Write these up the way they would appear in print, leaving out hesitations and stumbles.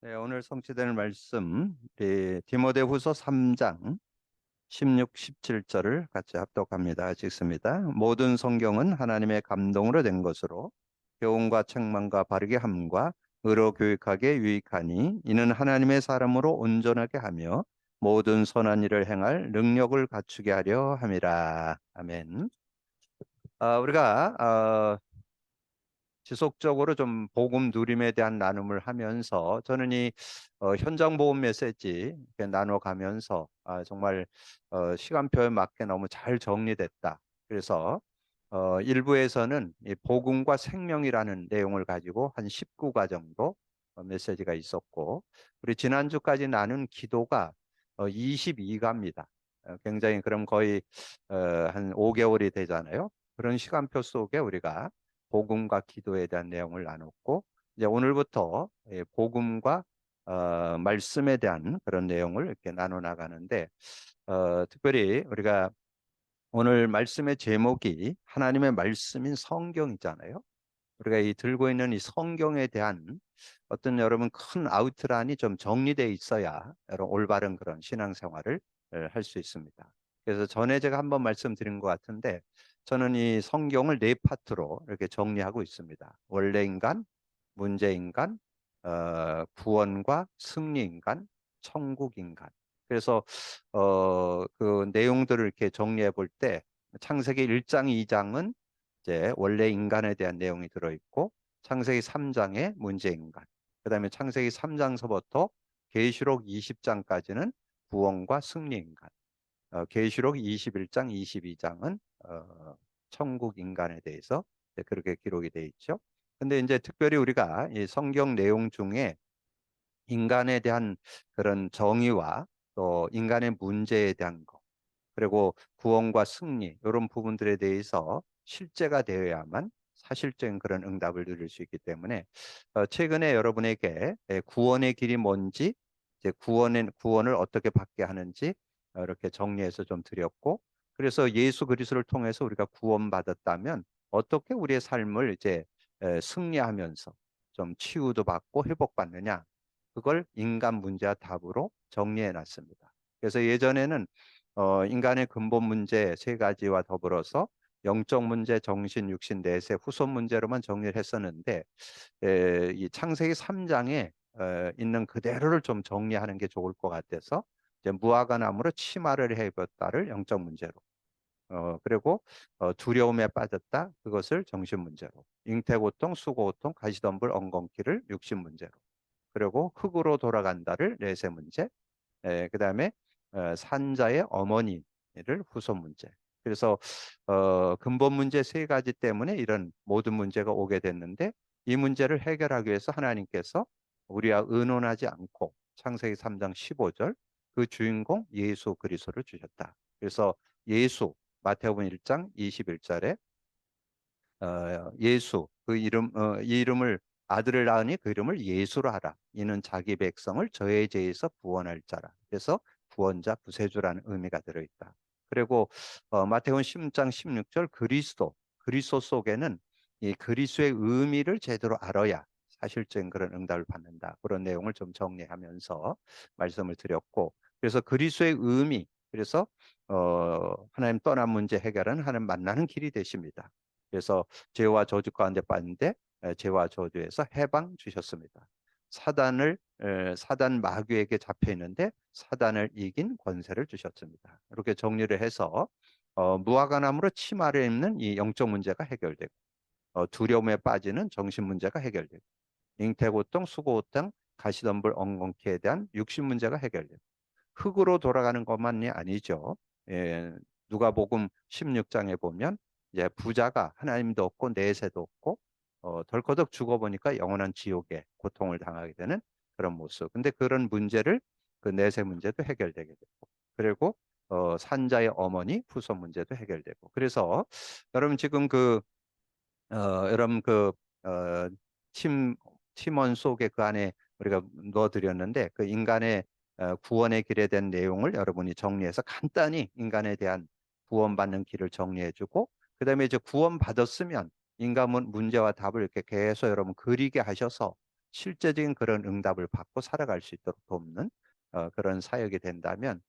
네, 오늘 성취되는 말씀, 디모데후서 3장 16, 17절을 같이 합독합니다. 읽습니다. 모든 성경은 하나님의 감동으로 된 것으로 교훈과 책망과 바르게 함과 의로 교육하기에 유익하니 이는 하나님의 사람으로 온전하게 하며 모든 선한 일을 행할 능력을 갖추게 하려 함이라. 아멘. 우리가 지속적으로 좀 복음 누림에 대한 나눔을 하면서 저는 이 현장 복음 메시지 이렇게 나눠가면서 정말 시간표에 맞게 너무 잘 정리됐다. 그래서 일부에서는 이 복음과 생명이라는 내용을 가지고 한 19가 정도 메시지가 있었고, 우리 지난주까지 나눈 기도가 22가입니다. 굉장히 그럼 거의 한 5개월이 되잖아요. 그런 시간표 속에 우리가 복음과 기도에 대한 내용을 나눴고, 이제 오늘부터 복음과 말씀에 대한 그런 내용을 이렇게 나눠 나가는데, 특별히 우리가 오늘 말씀의 제목이 하나님의 말씀인 성경이잖아요. 우리가 이 들고 있는 이 성경에 대한 어떤 여러분 큰 아우트라인이 좀 정리되어 있어야 여러분 올바른 그런 신앙생활을 할 수 있습니다. 그래서 전에 제가 한번 말씀드린 것 같은데, 저는 이 성경을 네 파트로 이렇게 정리하고 있습니다. 원래 인간, 문제 인간, 구원과 승리 인간, 천국 인간. 그래서 그 내용들을 이렇게 정리해 볼 때 창세기 1장, 2장은 이제 원래 인간에 대한 내용이 들어있고, 창세기 3장에 문제 인간, 그다음에 창세기 3장서부터 계시록 20장까지는 구원과 승리 인간, 계시록 21장, 22장은 천국 인간에 대해서 이제 그렇게 기록이 돼 있죠. 근데 이제 특별히 우리가 이 성경 내용 중에 인간에 대한 그런 정의와 또 인간의 문제에 대한 것, 그리고 구원과 승리 이런 부분들에 대해서 실제가 되어야만 사실적인 그런 응답을 누릴 수 있기 때문에 최근에 여러분에게 구원의 길이 뭔지, 이제 구원을 어떻게 받게 하는지 이렇게 정리해서 좀 드렸고, 그래서 예수 그리스도를 통해서 우리가 구원받았다면 어떻게 우리의 삶을 이제 승리하면서 좀 치유도 받고 회복받느냐, 그걸 인간 문제와 답으로 정리해 놨습니다. 그래서 예전에는 인간의 근본 문제 세 가지와 더불어서 영적 문제, 정신, 육신, 내세, 후손 문제로만 정리를 했었는데, 이 창세기 3장에 있는 그대로를 좀 정리하는 게 좋을 것 같아서 이제 무화과 나무로 치마를 해입었다를 영적 문제로, 그리고 두려움에 빠졌다 그것을 정신 문제로, 잉태고통, 수고고통, 가시덤불, 엉겅퀴를 육신 문제로, 그리고 흙으로 돌아간다를 내세 문제, 그다음에 산자의 어머니를 후손 문제. 그래서 근본 문제 세 가지 때문에 이런 모든 문제가 오게 됐는데, 이 문제를 해결하기 위해서 하나님께서 우리와 의논하지 않고 창세기 3장 15절 그 주인공 예수 그리스도를 주셨다. 그래서 예수, 마태복음 1장 21절에 예수 그 이 이름을, 아들을 낳으니 그 이름을 예수로 하라. 이는 자기 백성을 저의 죄에서 구원할 자라. 그래서 구원자, 구세주라는 의미가 들어있다. 그리고 마태복음 10장 16절 그리스도 속에는 이 그리스도의 의미를 제대로 알아야 사실적인 그런 응답을 받는다. 그런 내용을 좀 정리하면서 말씀을 드렸고, 그래서 그리스도의 의미, 그래서 하나님 떠난 문제 해결은 하나님 만나는 길이 되십니다. 그래서 죄와 저주 가운데 빠진데 죄와 저주에서 해방 주셨습니다. 사단 마귀에게 잡혀 있는데 사단을 이긴 권세를 주셨습니다. 이렇게 정리를 해서 무화과나무로 치마를 입는 이 영적 문제가 해결되고, 두려움에 빠지는 정신 문제가 해결되고, 잉태고통, 수고고통, 가시덤불, 엉겅퀴에 대한 육신 문제가 해결되고, 흙으로 돌아가는 것만이 아니죠. 예, 누가복음 16장에 보면 이제 부자가 하나님도 없고 내세도 없고 덜커덕 죽어보니까 영원한 지옥에 고통을 당하게 되는 그런 모습. 근데 그런 문제를, 그 내세 문제도 해결되게 되고, 그리고 산자의 어머니 후손 문제도 해결되고. 그래서 여러분 지금 여러분 어, 팀 팀원 속에 그 안에 우리가 넣어드렸는데, 그 인간의 구원의 길에 대한 내용을 여러분이 정리해서 간단히 인간에 대한 구원받는 길을 정리해주고, 그다음에 이제 구원받았으면 인간 문제와 답을 이렇게 계속 여러분 그리게 하셔서 실제적인 그런 응답을 받고 살아갈 수 있도록 돕는 그런 사역이 된다면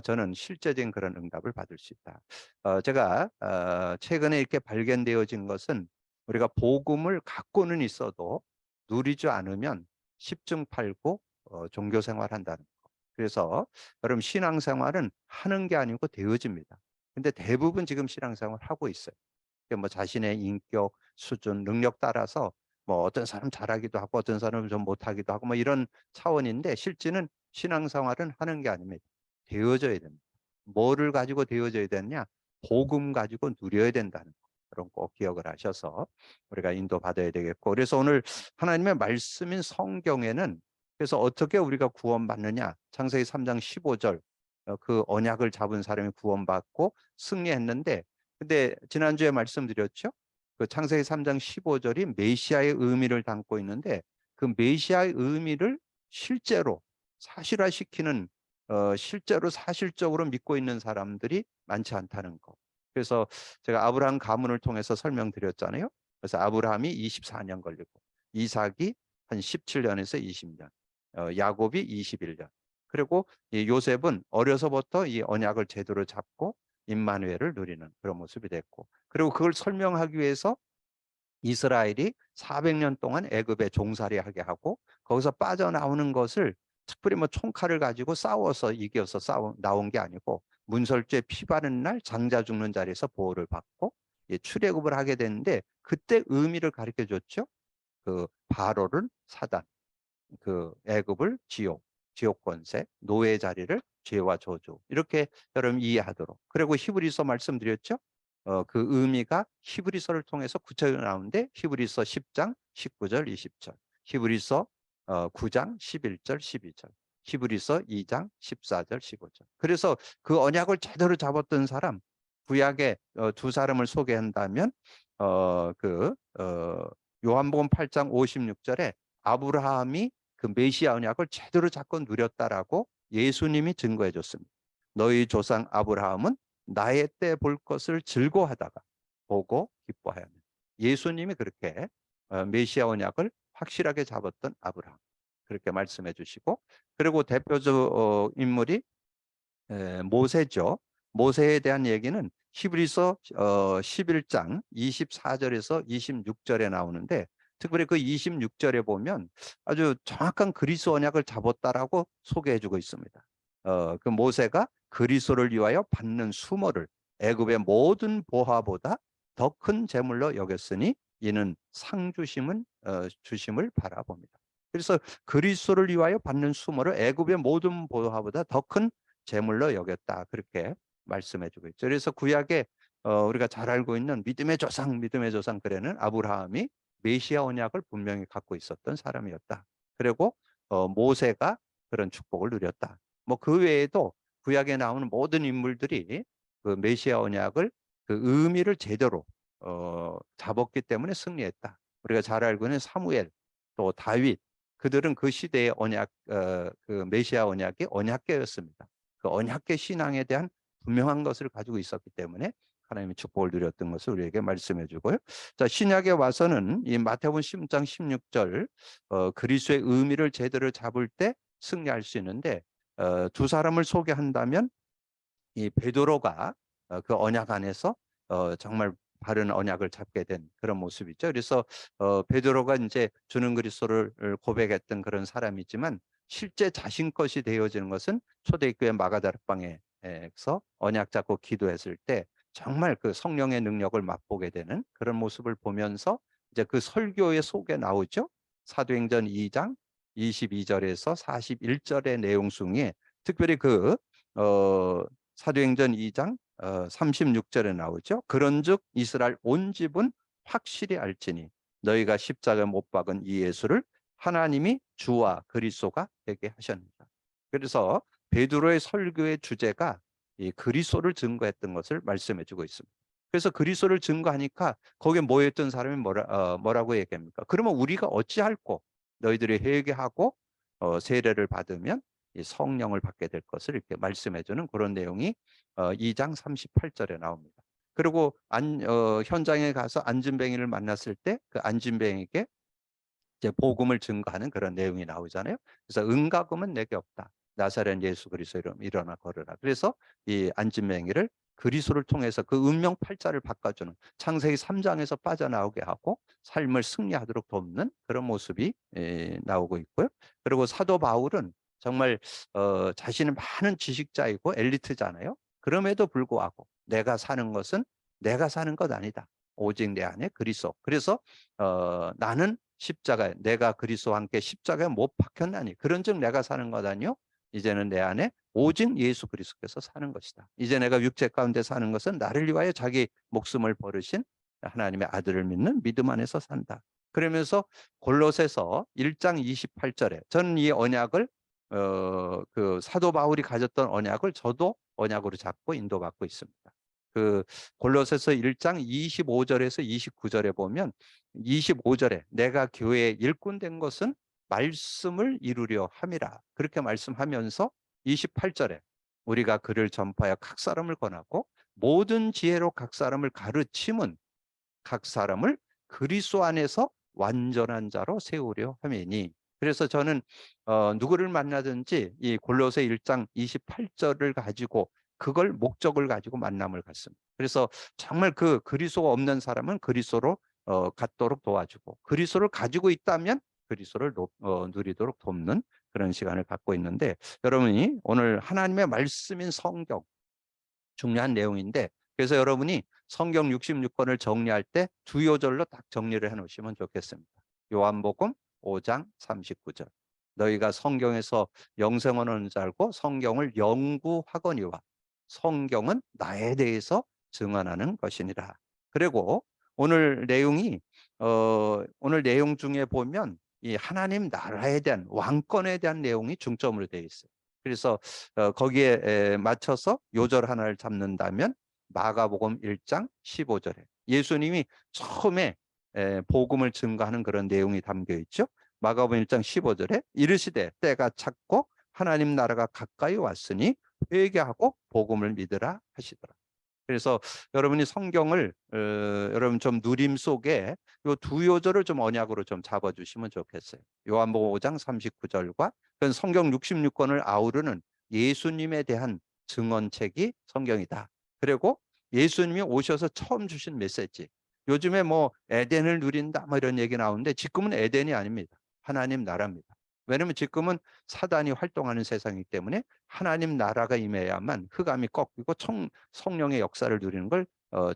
저는 실제적인 그런 응답을 받을 수 있다. 제가 최근에 이렇게 발견되어진 것은 우리가 복음을 갖고는 있어도 누리지 않으면 십중팔구 종교 생활한다는 거. 그래서 여러분 신앙생활은 하는 게 아니고 되어집니다. 근데 대부분 지금 신앙생활 하고 있어요. 뭐 자신의 인격 수준, 능력 따라서 뭐 어떤 사람 잘하기도 하고 어떤 사람은 좀 못하기도 하고 뭐 이런 차원인데 실제는 신앙생활은 하는 게 아닙니다. 되어져야 됩니다. 뭐를 가지고 되어져야 되느냐? 복음 가지고 누려야 된다는 거. 그런 꼭 기억을 하셔서 우리가 인도받아야 되겠고 그래서 오늘 하나님의 말씀인 성경에는 그래서 어떻게 우리가 구원받느냐? 창세기 3장 15절 그 언약을 잡은 사람이 구원받고 승리했는데 근데 지난주에 말씀드렸죠? 그 창세기 3장 15절이 메시아의 의미를 담고 있는데 그 메시아의 의미를 실제로 사실화시키는 실제로 사실적으로 믿고 있는 사람들이 많지 않다는 거. 그래서 제가 아브라함 가문을 통해서 설명드렸잖아요. 그래서 아브라함이 24년 걸리고 이삭이 한 17년에서 20년, 야곱이 21년. 그리고 이 요셉은 어려서부터 이 언약을 제대로 잡고 임마누엘을 누리는 그런 모습이 됐고 그리고 그걸 설명하기 위해서 이스라엘이 400년 동안 애굽에 종살이하게 하고 거기서 빠져나오는 것을 특별히 뭐 총칼을 가지고 싸워서 이겨서 나온 게 아니고 문설주에 피 바른 날 장자 죽는 자리에서 보호를 받고 출애굽을 하게 됐는데 그때 의미를 가르쳐 줬죠. 그 바로를 사단, 그 애굽을 지옥 권세, 노예 자리를 죄와 저주 이렇게 여러분 이해하도록. 그리고 히브리서 말씀드렸죠. 그 의미가 히브리서를 통해서 구체적으로 나오는데 히브리서 10장 19절 20절, 히브리서 9장 11절 12절, 히브리서 2장 14절 15절. 그래서 그 언약을 제대로 잡았던 사람 구약의 두 사람을 소개한다면 요한복음 8장 56절에 아브라함이 그 메시아 언약을 제대로 잡고 누렸다라고 예수님이 증거해 줬습니다. 너희 조상 아브라함은 나의 때 볼 것을 즐거워하다가 보고 기뻐하였네. 예수님이 그렇게 메시아 언약을 확실하게 잡았던 아브라함 그렇게 말씀해 주시고 그리고 대표적 인물이 모세죠. 모세에 대한 얘기는 히브리서 11장 24절에서 26절에 나오는데 특별히 그 26절에 보면 아주 정확한 그리스도 언약을 잡았다라고 소개해 주고 있습니다. 그 모세가 그리스도를 위하여 받는 수모를 애굽의 모든 보화보다 더 큰 제물로 여겼으니 이는 상 주심을 바라봅니다. 그래서 그리스도를 위하여 받는 수모를 애굽의 모든 보화보다 더 큰 제물로 여겼다. 그렇게 말씀해 주고 있죠. 그래서 구약에 우리가 잘 알고 있는 믿음의 조상 그래는 아브라함이 메시아 언약을 분명히 갖고 있었던 사람이었다. 그리고 모세가 그런 축복을 누렸다. 뭐 그 외에도 구약에 나오는 모든 인물들이 그 메시아 언약을 그 의미를 제대로 잡았기 때문에 승리했다. 우리가 잘 알고 있는 사무엘 또 다윗 그들은 그 시대의 언약 그 메시아 언약이 언약궤였습니다. 그 언약궤 신앙에 대한 분명한 것을 가지고 있었기 때문에 하나님의 축복을 누렸던 것을 우리에게 말씀해 주고요. 자, 신약에 와서는 이 마태복음 10장 16절 그리스도의 의미를 제대로 잡을 때 승리할 수 있는데 두 사람을 소개한다면 이 베드로가 그 언약 안에서 정말 바른 언약을 잡게 된 그런 모습이죠. 그래서 베드로가 이제 주는 그리스도를 고백했던 그런 사람이지만 실제 자신 것이 되어지는 것은 초대교회 마가다락방에서 언약 잡고 기도했을 때 정말 그 성령의 능력을 맛보게 되는 그런 모습을 보면서 이제 그 설교의 속에 나오죠. 사도행전 2장 22절에서 41절의 내용 중에 특별히 사도행전 2장 36절에 나오죠. 그런즉 이스라엘 온 집은 확실히 알지니 너희가 십자가에 못 박은 이 예수를 하나님이 주와 그리스도가 되게 하셨느니라. 그래서 베드로의 설교의 주제가 이 그리스도를 증거했던 것을 말씀해 주고 있습니다. 그래서 그리스도를 증거하니까 거기에 모였던 사람이 뭐라고 얘기합니까? 그러면 우리가 어찌할꼬 너희들이 회개하고 세례를 받으면 이 성령을 받게 될 것을 이렇게 말씀해 주는 그런 내용이 2장 38절에 나옵니다. 그리고 현장에 가서 안진뱅이를 만났을 때 그 안진뱅이에게 이제 복음을 증거하는 그런 내용이 나오잖아요. 그래서 은과금은 내게 없다. 나사렛 예수 그리스도 이름 일어나 걸으라. 그래서 이 안진뱅이를 그리스도를 통해서 그 운명 팔자를 바꿔주는, 창세기 3장에서 빠져나오게 하고 삶을 승리하도록 돕는 그런 모습이 나오고 있고요. 그리고 사도 바울은 정말 자신은 많은 지식자이고 엘리트잖아요. 그럼에도 불구하고 내가 사는 것은 내가 사는 것 아니다. 오직 내 안에 그리스도. 그래서 나는 십자가에, 내가 그리스도와 함께 십자가에 못 박혔나니 그런즉 내가 사는 것 아니요 이제는 내 안에 오직 예수 그리스도께서 사는 것이다. 이제 내가 육체 가운데 사는 것은 나를 위하여 자기 목숨을 버리신 하나님의 아들을 믿는 믿음 안에서 산다. 그러면서 골로새서 1장 28절에 저는 이 언약을 그 사도 바울이 가졌던 언약을 저도 언약으로 잡고 인도받고 있습니다. 그 골로새서 1장 25절에서 29절에 보면 25절에 내가 교회의 일꾼 된 것은 말씀을 이루려 함이라 그렇게 말씀하면서 28절에 우리가 그를 전파하여 각 사람을 권하고 모든 지혜로 각 사람을 가르침은 각 사람을 그리스도 안에서 완전한 자로 세우려 함이니. 그래서 저는 누구를 만나든지 이 골로새 1장 28절을 가지고 그걸 목적을 가지고 만남을 갖습니다. 그래서 정말 그 그리스도가 없는 사람은 그리스도로 갖도록 도와주고 그리스도를 가지고 있다면 그리스도를 누리도록 돕는 그런 시간을 갖고 있는데, 여러분이 오늘 하나님의 말씀인 성경 중요한 내용인데, 그래서 여러분이 성경 66권을 정리할 때 두 요절로 딱 정리를 해 놓으시면 좋겠습니다. 요한복음 5장 39절. 너희가 성경에서 영생을 얻는 줄 알고 성경을 연구하거니와 성경은 나에 대해서 증언하는 것이니라. 그리고 오늘 내용이 오늘 내용 중에 보면 이 하나님 나라에 대한 왕권에 대한 내용이 중점으로 되어 있어요. 그래서 거기에 맞춰서 요절 하나를 잡는다면 마가복음 1장 15절에 예수님이 처음에 복음을 증거하는 그런 내용이 담겨 있죠. 마가복음 1장 15절에 이르시되 때가 찼고 하나님 나라가 가까이 왔으니 회개하고 복음을 믿으라 하시더라. 그래서 여러분이 성경을 여러분 좀 누림 속에 요 두 요절을 좀 언약으로 좀 잡아주시면 좋겠어요. 요한복음 5장 39절과 그건 성경 66권을 아우르는 예수님에 대한 증언책이 성경이다. 그리고 예수님이 오셔서 처음 주신 메시지. 요즘에 뭐 에덴을 누린다 뭐 이런 얘기 나오는데 지금은 에덴이 아닙니다. 하나님 나라입니다. 왜냐하면 지금은 사단이 활동하는 세상이기 때문에 하나님 나라가 임해야만 흑암이 꺾이고 성령의 역사를 누리는 걸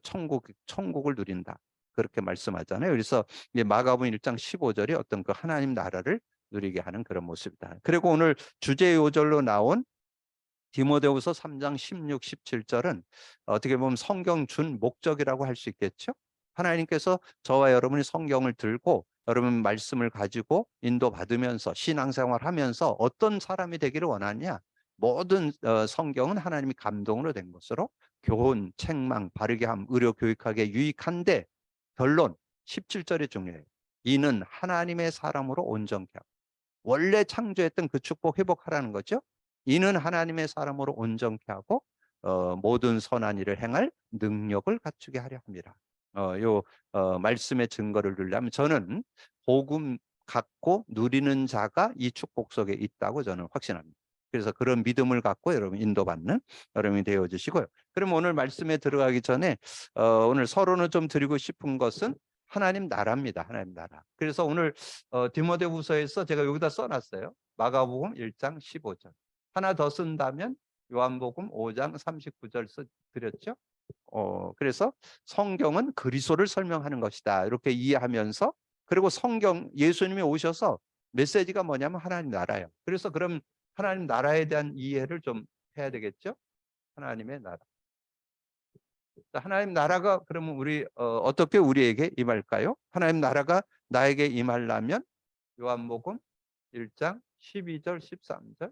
천국을 누린다. 그렇게 말씀하잖아요. 그래서 마가복음 1장 15절이 어떤 그 하나님 나라를 누리게 하는 그런 모습이다. 그리고 오늘 주제 요절로 나온 디모데후서 3장 16, 17절은 어떻게 보면 성경 준 목적이라고 할 수 있겠죠. 하나님께서 저와 여러분이 성경을 들고 여러분 말씀을 가지고 인도받으면서 신앙생활하면서 어떤 사람이 되기를 원하냐. 모든 성경은 하나님이 감동으로 된 것으로 교훈, 책망, 바르게 함, 의료, 교육하게 유익한데 결론 17절이 중요해요. 이는 하나님의 사람으로 온전케 하고 원래 창조했던 그 축복 회복하라는 거죠. 이는 하나님의 사람으로 온전케 하고 모든 선한 일을 행할 능력을 갖추게 하려 합니다. 요 말씀의 증거를 들려면 저는 복음 갖고 누리는 자가 이 축복 속에 있다고 저는 확신합니다. 그래서 그런 믿음을 갖고 여러분 인도받는 여러분이 되어 주시고요. 그럼 오늘 말씀에 들어가기 전에 오늘 서론을 좀 드리고 싶은 것은 하나님 나라입니다. 하나님 나라. 그래서 오늘 디모데후서에서 제가 여기다 써놨어요. 마가복음 1장 15절. 하나 더 쓴다면 요한복음 5장 39절 드렸죠. 그래서 성경은 그리스도를 설명하는 것이다. 이렇게 이해하면서 그리고 성경 예수님이 오셔서 메시지가 뭐냐면 하나님 나라예요. 그래서 그럼 하나님 나라에 대한 이해를 좀 해야 되겠죠. 하나님의 나라. 하나님 나라가 그러면 우리 어떻게 우리에게 임할까요? 하나님 나라가 나에게 임하려면 요한복음 1장 12절 13절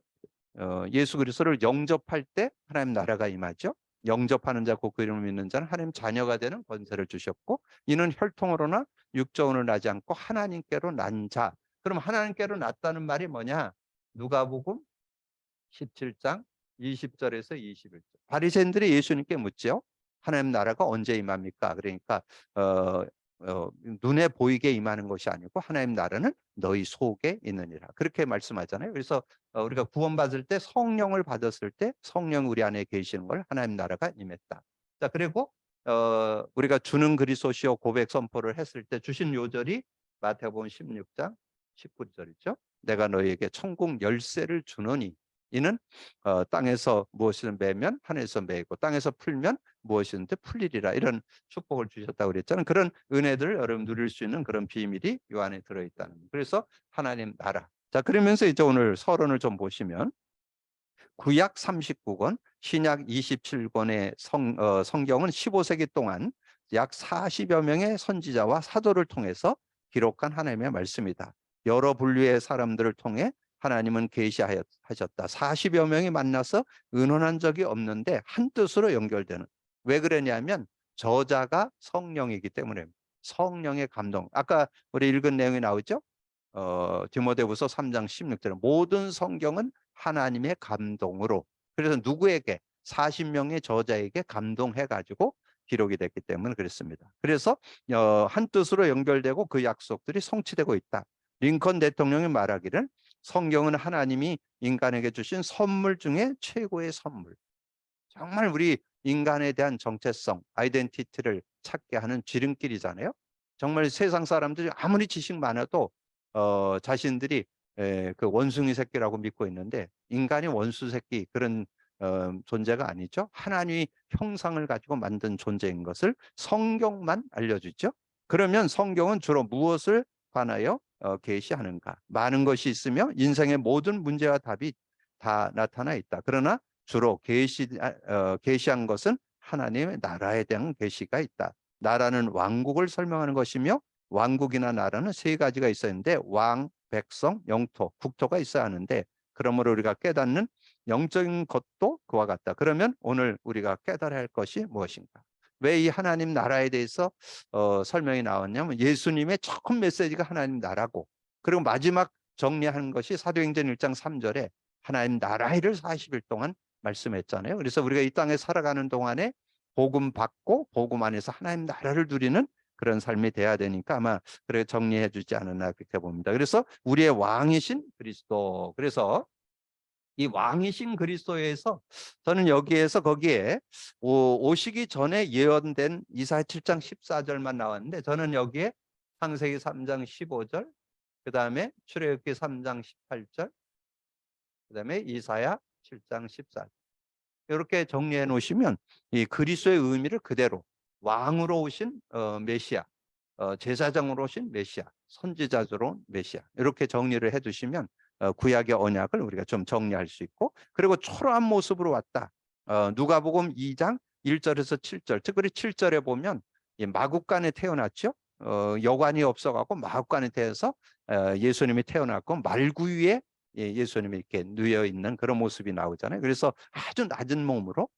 예수 그리스도를 영접할 때 하나님 나라가 임하죠. 영접하는 자 곧 그 이름을 믿는 자는 하나님 자녀가 되는 권세를 주셨고 이는 혈통으로나 육정으로 나지 않고 하나님께로 난 자. 그럼 하나님께로 났다는 말이 뭐냐? 누가복음 17장 20절에서 21절. 바리새인들이 예수님께 묻죠. 하나님 나라가 언제 임합니까? 그러니까 눈에 보이게 임하는 것이 아니고 하나님 나라는 너희 속에 있느니라. 그렇게 말씀하잖아요. 그래서 우리가 구원받을 때 성령을 받았을 때 성령 우리 안에 계시는 걸 하나님 나라가 임했다. 자, 그리고 우리가 주는 그리스도시요 고백 선포를 했을 때 주신 요절이 마태복음 16장 19절이죠. 내가 너희에게 천국 열쇠를 주노니 이는 땅에서 무엇을 매면 하늘에서 매고 땅에서 풀면 무엇이든지 풀리리라. 이런 축복을 주셨다고 그랬잖아요. 그런 은혜들을 여러분 누릴 수 있는 그런 비밀이 이 안에 들어있다는 거예요. 그래서 하나님 나라. 자, 그러면서 이제 오늘 서론을 좀 보시면 구약 39권, 신약 27권의 성경은 15세기 동안 약 40여 명의 선지자와 사도를 통해서 기록한 하나님의 말씀이다. 여러 분류의 사람들을 통해 하나님은 계시하셨다. 40여 명이 만나서 의논한 적이 없는데 한 뜻으로 연결되는. 왜 그러냐면 저자가 성령이기 때문에 성령의 감동. 아까 우리 읽은 내용이 나오죠? 디모데후서 3장 16절에 모든 성경은 하나님의 감동으로, 그래서 누구에게 40명의 저자에게 감동해 가지고 기록이 됐기 때문에 그렇습니다. 그래서 한 뜻으로 연결되고 그 약속들이 성취되고 있다. 링컨 대통령이 말하기를 성경은 하나님이 인간에게 주신 선물 중에 최고의 선물. 정말 우리 인간에 대한 정체성, 아이덴티티를 찾게 하는 지름길이잖아요. 정말 세상 사람들이 아무리 지식 많아도 자신들이 그 원숭이 새끼라고 믿고 있는데 인간이 원수 새끼 그런 존재가 아니죠. 하나님이 형상을 가지고 만든 존재인 것을 성경만 알려주죠. 그러면 성경은 주로 무엇을 관하여 계시하는가? 많은 것이 있으며 인생의 모든 문제와 답이 다 나타나 있다. 그러나 주로 계시한 것은 하나님의 나라에 대한 계시가 있다. 나라는 왕국을 설명하는 것이며 왕국이나 나라는 세 가지가 있었는데 왕, 백성, 영토, 국토가 있어야 하는데 그러므로 우리가 깨닫는 영적인 것도 그와 같다. 그러면 오늘 우리가 깨달아야 할 것이 무엇인가? 왜 이 하나님 나라에 대해서 설명이 나왔냐면 예수님의 처음 메시지가 하나님 나라고 그리고 마지막 정리하는 것이 사도행전 1장 3절에 하나님 나라를 40일 동안 말씀했잖아요. 그래서 우리가 이 땅에 살아가는 동안에 복음 받고 복음 안에서 하나님 나라를 누리는 그런 삶이 돼야 되니까 아마 그렇게 정리해 주지 않았나 그렇게 봅니다. 그래서 우리의 왕이신 그리스도. 그래서 이 왕이신 그리스도에서 저는 여기에서 거기에 오시기 전에 예언된 이사야 7장 14절만 나왔는데 저는 여기에 창세기 3장 15절, 그 다음에 출애굽기 3장 18절, 그 다음에 이사야 7장 14절 이렇게 정리해 놓으시면 이 그리스도의 의미를 그대로 왕으로 오신 메시아, 제사장으로 오신 메시아, 선지자로 온 메시아 이렇게 정리를 해두시면 구약의 언약을 우리가 좀 정리할 수 있고 그리고 초라한 모습으로 왔다. 누가복음 2장 1절에서 7절 특별히 7절에 보면 마국간에 태어났죠. 여관이 없어갖고 마국간에 태어서 예수님이 태어났고 말구유에 예수님이 이렇게 누워 있는 그런 모습이 나오잖아요. 그래서 아주 낮은 몸으로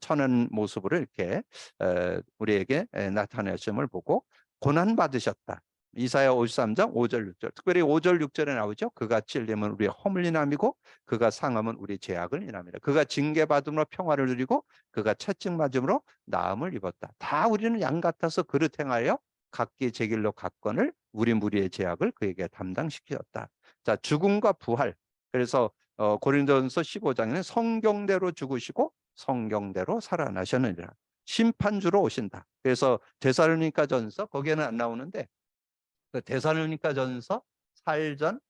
천한 모습으로 이렇게 우리에게 나타내심을 보고 고난 받으셨다. 이사야 53장 5절 6절 특별히 5절 6절에 나오죠. 그가 찔림은 우리의 허물 인함이고 그가 상함은 우리 죄악을 인함이라. 그가 징계받음으로 평화를 누리고 그가 채찍 맞음으로 나음을 입었다. 다 우리는 양 같아서 그릇 행하여 각기 제 길로 갔거늘 우리 무리의 죄악을 그에게 담당시켰다. 자, 죽음과 부활. 그래서 고린도전서 15장에는 성경대로 죽으시고 성경대로 살아나셨느니라. 심판주로 오신다. 그래서 데살로니가전서 거기에는 안 나오는데 그 데살로니가전서 8전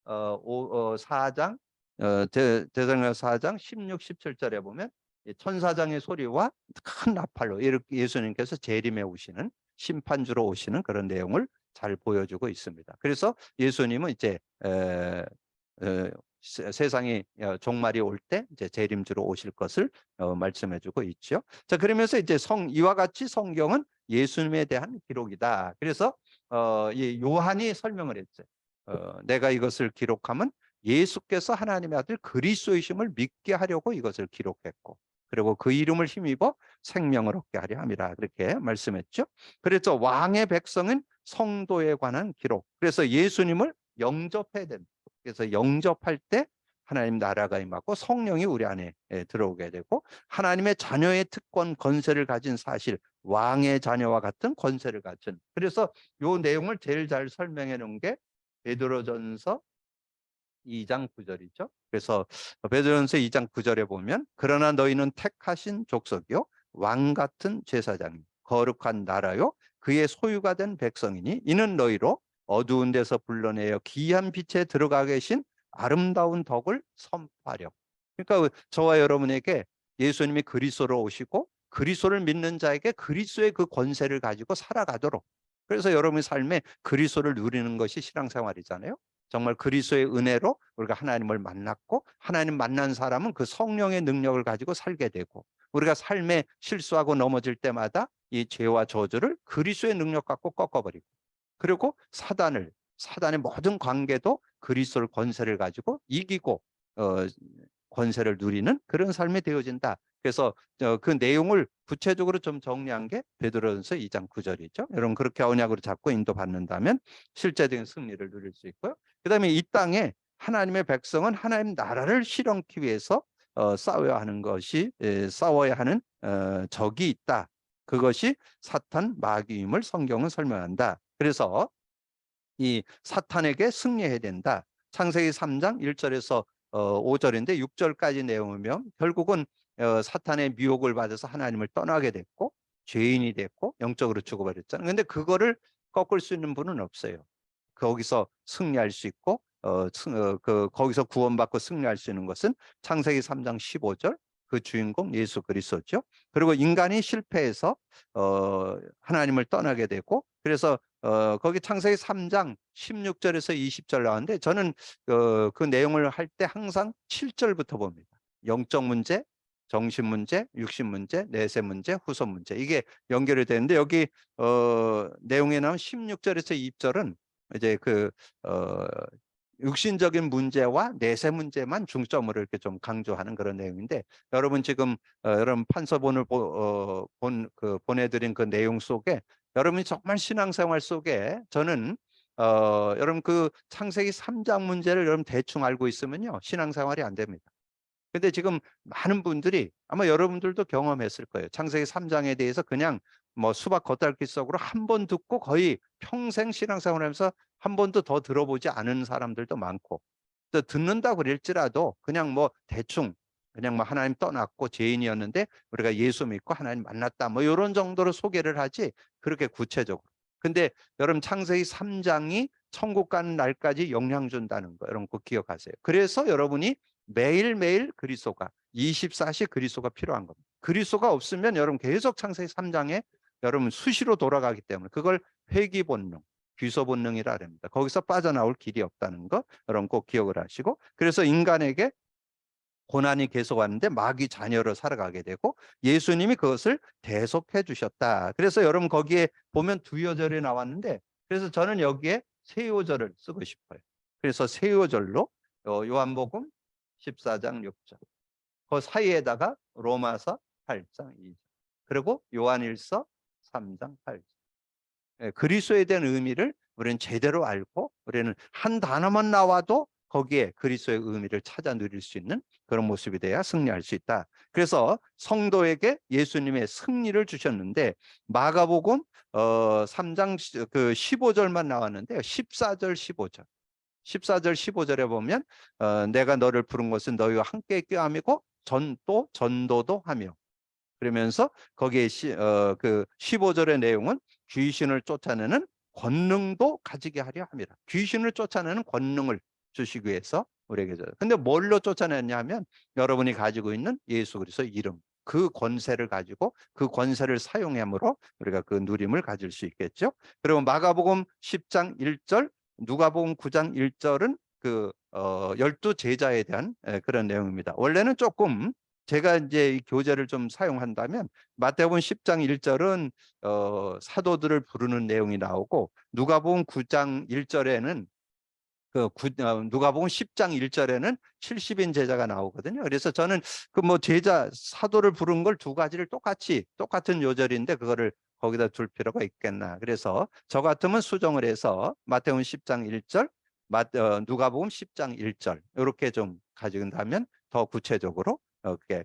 4장 데살로니가 4장 16, 17절에 보면 천사장의 소리와 큰 나팔로 이렇게 예수님께서 재림해 오시는 심판주로 오시는 그런 내용을 잘 보여주고 있습니다. 그래서 예수님은 이제 세상이 종말이 올 때 이제 재림주로 오실 것을 말씀해주고 있죠. 자, 그러면서 이제 이와 같이 성경은 예수님에 대한 기록이다. 그래서 이 요한이 설명을 했죠. 내가 이것을 기록하면 예수께서 하나님의 아들 그리스도이심을 믿게 하려고 이것을 기록했고 그리고 그 이름을 힘입어 생명을 얻게 하려 함이라 그렇게 말씀했죠. 그래서 왕의 백성은 성도에 관한 기록. 그래서 예수님을 영접해야 됩니다. 그래서 영접할 때 하나님 나라가 임하고 성령이 우리 안에 들어오게 되고 하나님의 자녀의 특권 권세를 가진 사실, 왕의 자녀와 같은 권세를 가진. 그래서 요 내용을 제일 잘 설명해 놓은 게 베드로전서 2장 9절이죠. 그래서 베드로전서 2장 9절에 보면 그러나 너희는 택하신 족속이요 왕 같은 제사장이 거룩한 나라요 그의 소유가 된 백성이니 이는 너희로 어두운 데서 불러내어 귀한 빛에 들어가 계신 아름다운 덕을 선포하려. 그러니까 저와 여러분에게 예수님이 그리스도로 오시고 그리스도를 믿는 자에게 그리스도의 그 권세를 가지고 살아가도록, 그래서 여러분의 삶에 그리스도를 누리는 것이 신앙생활이잖아요. 정말 그리스도의 은혜로 우리가 하나님을 만났고 하나님 만난 사람은 그 성령의 능력을 가지고 살게 되고 우리가 삶에 실수하고 넘어질 때마다 이 죄와 저주를 그리스도의 능력 갖고 꺾어버리고 그리고 사단의 모든 관계도 그리스도의 권세를 가지고 이기고 어, 권세를 누리는 그런 삶이 되어진다. 그래서 그 내용을 구체적으로 좀 정리한 게 베드로전서 2장 9절이죠. 여러분 그렇게 언약으로 잡고 인도받는다면 실제적인 승리를 누릴 수 있고요. 그다음에 이 땅에 하나님의 백성은 하나님 나라를 실현하기 위해서 싸워야 하는 것이 싸워야 하는 적이 있다. 그것이 사탄 마귀임을 성경은 설명한다. 그래서 이 사탄에게 승리해야 된다. 창세기 3장 1절에서 5절인데 6절까지 내용이면 결국은 사탄의 미혹을 받아서 하나님을 떠나게 됐고 죄인이 됐고 영적으로 죽어버렸잖아요. 근데 그거를 꺾을 수 있는 분은 없어요. 거기서 승리할 수 있고 거기서 구원받고 승리할 수 있는 것은 창세기 3장 15절 그 주인공 예수 그리스도죠. 그리고 인간이 실패해서 하나님을 떠나게 되고 그래서 거기 창세기 3장 16절에서 20절 나왔는데 저는 그 내용을 할 때 항상 7절부터 봅니다. 영적 문제, 정신 문제, 육신 문제, 내세 문제, 후손 문제 이게 연결이 되는데 여기 내용에 나온 16절에서 20절은 이제 육신적인 문제와 내세 문제만 중점으로 이렇게 좀 강조하는 그런 내용인데 여러분 지금 여러분 판서본을 보내드린 그 내용 속에 여러분이 정말 신앙생활 속에 저는 여러분 그 창세기 3장 문제를 여러분 대충 알고 있으면요 신앙생활이 안 됩니다. 근데 지금 많은 분들이 아마 여러분들도 경험했을 거예요. 창세기 3장에 대해서 그냥 뭐 수박 겉핥기 속으로 한 번 듣고 거의 평생 신앙생활하면서 한 번도 더 들어보지 않은 사람들도 많고 또 듣는다고 그럴지라도 그냥 뭐 대충 그냥 뭐 하나님 떠났고 죄인이었는데 우리가 예수 믿고 하나님 만났다 뭐 이런 정도로 소개를 하지 그렇게 구체적으로. 근데 여러분 창세기 3장이 천국 가는 날까지 영향 준다는 거 여러분 꼭 기억하세요. 그래서 여러분이 매일매일 그리스도가 24시 그리스도가 필요한 겁니다. 그리스도가 없으면 여러분 계속 창세기 3장에 여러분 수시로 돌아가기 때문에 그걸 회귀 본능, 귀소 본능이라 합니다. 거기서 빠져나올 길이 없다는 거 여러분 꼭 기억을 하시고 그래서 인간에게 고난이 계속 왔는데 마귀 자녀로 살아가게 되고 예수님이 그것을 대속해 주셨다. 그래서 여러분 거기에 보면 두 요절이 나왔는데 그래서 저는 여기에 세 요절을 쓰고 싶어요. 그래서 세 요절로 요한복음 14장 6절 그 사이에다가 로마서 8장 2절 그리고 요한일서 3장 8절 그리스도에 대한 의미를 우리는 제대로 알고 우리는 한 단어만 나와도 거기에 그리스도의 의미를 찾아 누릴 수 있는 그런 모습이 돼야 승리할 수 있다. 그래서 성도에게 예수님의 승리를 주셨는데 마가복음 3장 그 15절만 나왔는데요. 14절 15절 14절 15절에 보면 내가 너를 부른 것은 너희와 함께 껴함이고 전도도 하며 그러면서 거기에 그 15절의 내용은 귀신을 쫓아내는 권능도 가지게 하려 합니다. 귀신을 쫓아내는 권능을 주시기 위해서 우리에게 줘. 근데 뭘로 쫓아내냐 하면 여러분이 가지고 있는 예수 그리스도의 이름 그 권세를 가지고 그 권세를 사용함으로 우리가 그 누림을 가질 수 있겠죠. 그리고 마가복음 10장 1절 누가복음 9장 1절은 그 12 제자에 대한 그런 내용입니다. 원래는 조금 제가 이제 이 교재를 좀 사용한다면 마태복음 10장 1절은 사도들을 부르는 내용이 나오고 누가복음 9장 1절에는 누가복음 10장 1절에는 70인 제자가 나오거든요. 그래서 저는 그 뭐 제자 사도를 부른 걸 두 가지를 똑같은 요절인데 그거를 거기다 둘 필요가 있겠나. 그래서 저 같으면 수정을 해서 마태복음 10장 1절 누가복음 10장 1절 이렇게 좀 가져간다면 더 구체적으로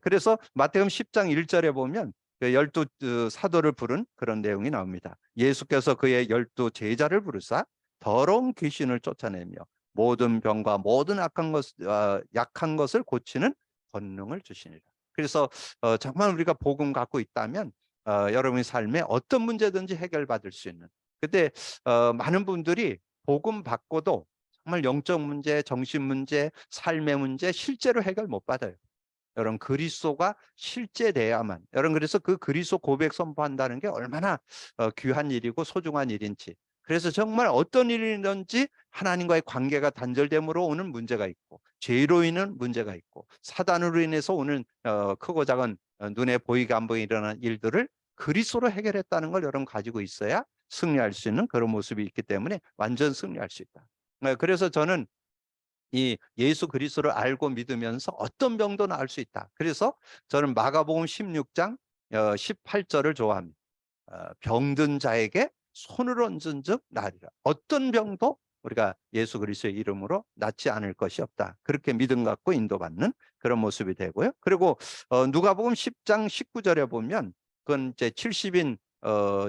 그래서 마태복음 10장 1절에 보면 그 열두 사도를 부른 그런 내용이 나옵니다. 예수께서 그의 열두 제자를 부르사 더러운 귀신을 쫓아내며 모든 병과 모든 약한 것을 고치는 권능을 주시니라. 그래서 정말 우리가 복음 갖고 있다면 여러분의 삶에 어떤 문제든지 해결받을 수 있는. 그때 많은 분들이 복음 받고도 정말 영적 문제, 정신 문제, 삶의 문제 실제로 해결 못 받아요. 여러분 그리스도가 실제돼야만 여러분 그래서 그 그리스도 고백 선포한다는 게 얼마나 귀한 일이고 소중한 일인지. 그래서 정말 어떤 일이든지 하나님과의 관계가 단절됨으로 오는 문제가 있고 죄로 인한 문제가 있고 사단으로 인해서 오는 크고 작은 눈에 보이게 안 보이게 일어나는 일들을 그리스도로 해결했다는 걸 여러분 가지고 있어야 승리할 수 있는 그런 모습이 있기 때문에 완전 승리할 수 있다. 그래서 저는 이 예수 그리스도를 알고 믿으면서 어떤 병도 나을 수 있다. 그래서 저는 마가복음 16장 18절을 좋아합니다. 병든 자에게 손을 얹은 즉 나으리라. 어떤 병도 우리가 예수 그리스도의 이름으로 낫지 않을 것이 없다. 그렇게 믿음 갖고 인도받는 그런 모습이 되고요. 그리고 누가복음 10장 19절에 보면 그건 이제 70인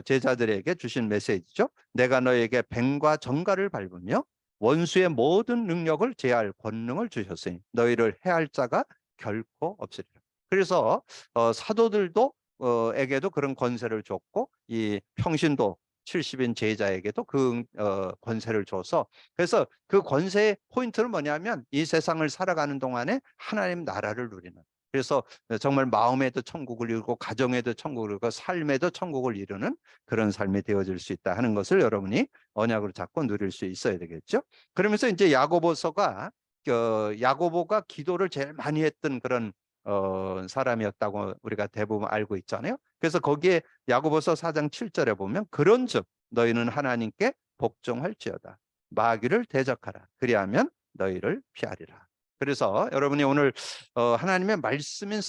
제자들에게 주신 메시지죠. 내가 너에게 뱀과 정갈을 밟으며 원수의 모든 능력을 제할 권능을 주셨으니 너희를 해할 자가 결코 없으리라. 그래서 사도들도 에게도 그런 권세를 줬고 이 평신도 70인 제자에게도 그 권세를 줘서 그래서 그 권세의 포인트는 뭐냐면 이 세상을 살아가는 동안에 하나님 나라를 누리는 그래서 정말 마음에도 천국을 이루고 가정에도 천국을 이루고 삶에도 천국을 이루는 그런 삶이 되어질 수 있다 하는 것을 여러분이 언약으로 잡고 누릴 수 있어야 되겠죠. 그러면서 이제 야고보서가 야고보가 기도를 제일 많이 했던 그런 사람이었다고 우리가 대부분 알고 있잖아요. 그래서 거기에 야고보서 4장 7절에 보면 그런즉 너희는 하나님께 복종할지어다 마귀를 대적하라 그리하면 너희를 피하리라. 그래서 여러분이 오늘 하나님의 말씀인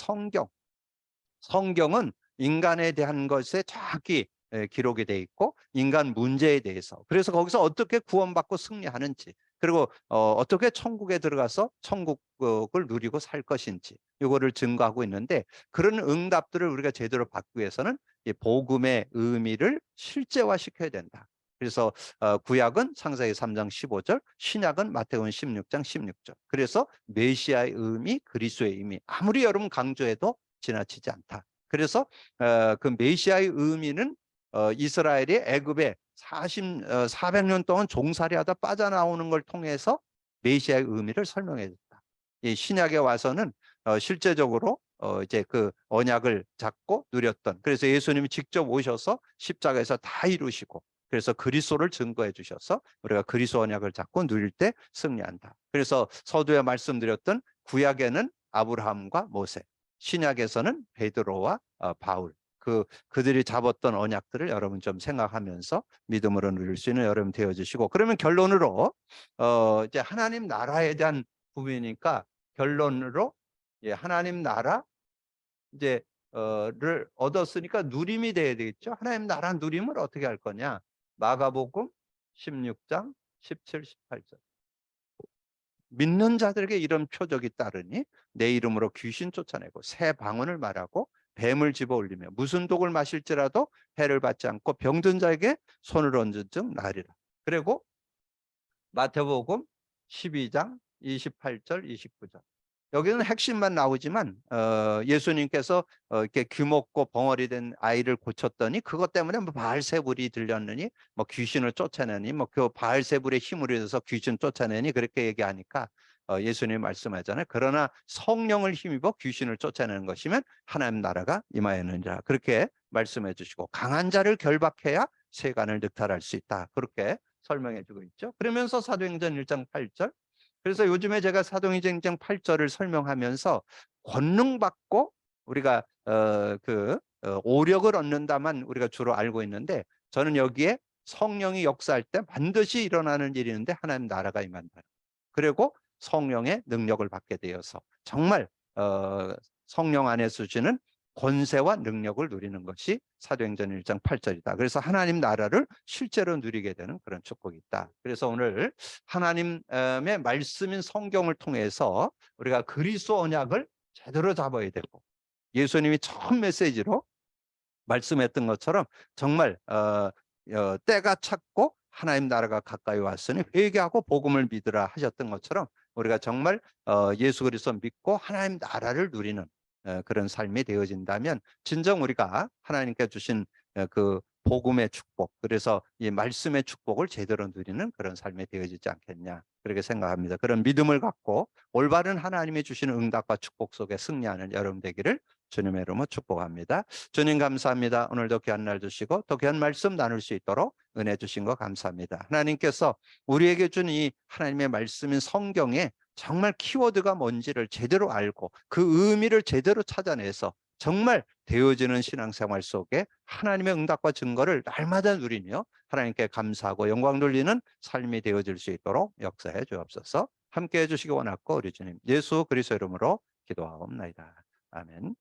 성경은 인간에 대한 것에 정확히 기록이 돼 있고 인간 문제에 대해서 그래서 거기서 어떻게 구원받고 승리하는지 그리고 어떻게 천국에 들어가서 천국을 누리고 살 것인지 이거를 증거하고 있는데 그런 응답들을 우리가 제대로 받기 위해서는 이 복음의 의미를 실제화시켜야 된다. 그래서 구약은 창세기 3장 15절, 신약은 마태복음 16장 16절. 그래서 메시아의 의미, 그리스도의 의미 아무리 여러분 강조해도 지나치지 않다. 그래서 그 메시아의 의미는 이스라엘이 애굽에 400년 동안 종살이하다 빠져나오는 걸 통해서 메시아의 의미를 설명해 줬다. 이 신약에 와서는 실제적으로 이제 그 언약을 잡고 누렸던 그래서 예수님이 직접 오셔서 십자가에서 다 이루시고 그래서 그리스도를 증거해 주셔서 우리가 그리스도 언약을 잡고 누릴 때 승리한다. 그래서 서두에 말씀드렸던 구약에는 아브라함과 모세 신약에서는 베드로와 바울 그들이 잡았던 언약들을 여러분 좀 생각하면서 믿음으로 누릴 수 있는 여러분 되어주시고 그러면 결론으로 이제 하나님 나라에 대한 부분이니까 결론으로 예, 하나님 나라 이제 를 얻었으니까 누림이 돼야 되겠죠. 하나님 나라 누림을 어떻게 할 거냐? 마가복음 16장 17, 18절. 믿는 자들에게 이런 표적이 따르니 내 이름으로 귀신 쫓아내고 새 방언을 말하고 뱀을 집어 올리며 무슨 독을 마실지라도 해를 받지 않고 병든 자에게 손을 얹은 즉 나으리라. 그리고 마태복음 12장 28절 29절. 여기는 핵심만 나오지만 예수님께서 이렇게 귀먹고 벙어리 된 아이를 고쳤더니 그것 때문에 뭐 바알세불이 들렸느니 뭐 귀신을 쫓아내니 뭐 그 바알세불의 힘으로 해서 귀신 쫓아내니 그렇게 얘기하니까 예수님이 말씀하잖아요. 그러나 성령을 힘입어 귀신을 쫓아내는 것이면 하나님 나라가 임하였느니라. 그렇게 말씀해 주시고 강한 자를 결박해야 세간을 늑탈할 수 있다. 그렇게 설명해 주고 있죠. 그러면서 사도행전 1장 8절 그래서 요즘에 제가 사도행전 1장 8절을 설명하면서 권능 받고 우리가 오력을 얻는다만 우리가 주로 알고 있는데 저는 여기에 성령이 역사할 때 반드시 일어나는 일이 있는데 하나님 나라가 임한다. 그리고 성령의 능력을 받게 되어서 정말 성령 안에서 주시는 권세와 능력을 누리는 것이 사도행전 1장 8절이다. 그래서 하나님 나라를 실제로 누리게 되는 그런 축복이 있다. 그래서 오늘 하나님의 말씀인 성경을 통해서 우리가 그리스도 언약을 제대로 잡아야 되고, 예수님이 처음 메시지로 말씀했던 것처럼 정말 때가 찼고 하나님 나라가 가까이 왔으니 회개하고 복음을 믿으라 하셨던 것처럼 우리가 정말 예수 그리스도 믿고 하나님 나라를 누리는 그런 삶이 되어진다면 진정 우리가 하나님께 주신 그 복음의 축복, 그래서 이 말씀의 축복을 제대로 누리는 그런 삶이 되어지지 않겠냐, 그렇게 생각합니다. 그런 믿음을 갖고 올바른 하나님이 주시는 응답과 축복 속에 승리하는 여러분 되기를 주님의 이름으로 축복합니다. 주님 감사합니다. 오늘도 귀한 날 주시고 또 귀한 말씀 나눌 수 있도록 은혜 주신 거 감사합니다. 하나님께서 우리에게 준 이 하나님의 말씀인 성경에 정말 키워드가 뭔지를 제대로 알고 그 의미를 제대로 찾아내서 정말 되어지는 신앙생활 속에 하나님의 응답과 증거를 날마다 누리며 하나님께 감사하고 영광 돌리는 삶이 되어질 수 있도록 역사해 주옵소서. 함께해 주시기 원하고 우리 주님 예수 그리스도 이름으로 기도하옵나이다. 아멘.